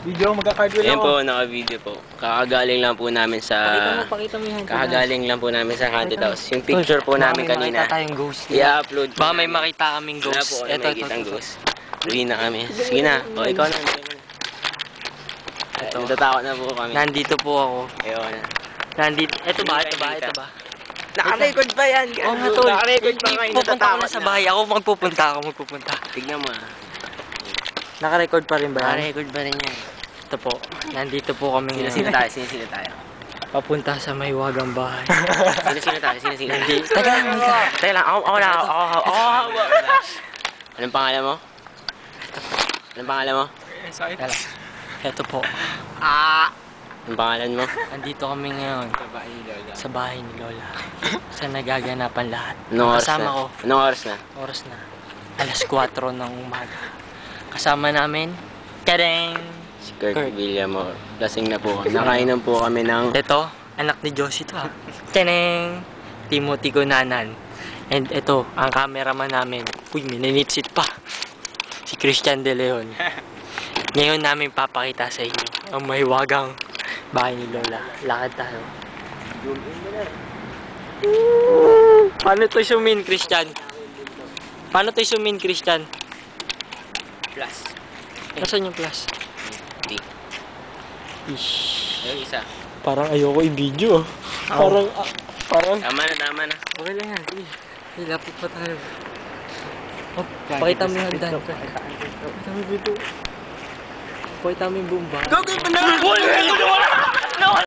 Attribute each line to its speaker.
Speaker 1: Video, magka-cardio lang
Speaker 2: Ayan po, naka-video po. Kakagaling lang po namin sa...
Speaker 3: Pakita mo yung
Speaker 2: Kakagaling lang po namin sa haunted house. Yung picture po namin kanina.
Speaker 3: Makita tayong ghost.
Speaker 2: I-upload po
Speaker 3: Baka may
Speaker 2: namin.
Speaker 3: makita kaming
Speaker 2: Wala
Speaker 3: ghost.
Speaker 2: po kami makikitang ghost. Uwi na kami. Sige na. O, ikaw na.
Speaker 3: Ito.
Speaker 2: Natatakot na po kami.
Speaker 3: Nandito po ako.
Speaker 2: Ayun.
Speaker 3: Nandito. Ito ba?
Speaker 2: Naka-record ba yan?
Speaker 3: Oo nga tol.
Speaker 2: Naka-record ba kayo?
Speaker 3: Pupunta ako na sa bahay. Ako magpupunta.
Speaker 2: Tignan mo ah.
Speaker 3: Naka-record pa rin ba yan?
Speaker 2: Naka-record ba rin yan?
Speaker 3: Ito po. Nandito po kami
Speaker 2: Sino-sino
Speaker 3: ngayon.
Speaker 2: tayo? Sino-sino tayo?
Speaker 3: Papunta sa may wagang bahay.
Speaker 2: Sino-sino tayo? Sino-sino?
Speaker 3: Teka lang.
Speaker 2: Teka lang. Ako na. Anong pangalan mo? Anong pangalan mo?
Speaker 3: Teka lang. Ito po.
Speaker 2: Anong pangalan mo?
Speaker 3: Nandito kami ngayon. Sa bahay ni Lola. Sa nagaganapan lahat.
Speaker 2: Anong oras
Speaker 3: Kasama
Speaker 2: na?
Speaker 3: ko.
Speaker 2: Anong oras na?
Speaker 3: Oras na. Alas 4 ng umaga. Kasama namin. Tadang!
Speaker 2: Si Kurt
Speaker 3: Kurt.
Speaker 2: Villamor. Lasing na po. Nakainom po kami ng...
Speaker 3: Ito, anak ni Josie to ha. Tadang! Timothy Gonanan. And ito, ang cameraman namin. Uy, mininitsit pa. Si Christian De Leon. Ngayon namin papakita sa inyo ang mahiwagang bahay ni Lola. Lakad tayo. Paano to zoom in, Christian? Paano to zoom in, Christian?
Speaker 2: Plus.
Speaker 3: Nasaan yung plus?
Speaker 2: D.
Speaker 3: Ish.
Speaker 2: Yung isa.
Speaker 3: Parang ayoko i-video. Parang.
Speaker 2: Tama na.
Speaker 3: Okay lang yan. Sige. Lapit pa tayo. Oh, pakita mo yung hagdan. Pakita mo yung video. Pakita mo yung buong bahay.
Speaker 2: Gagawin mo na!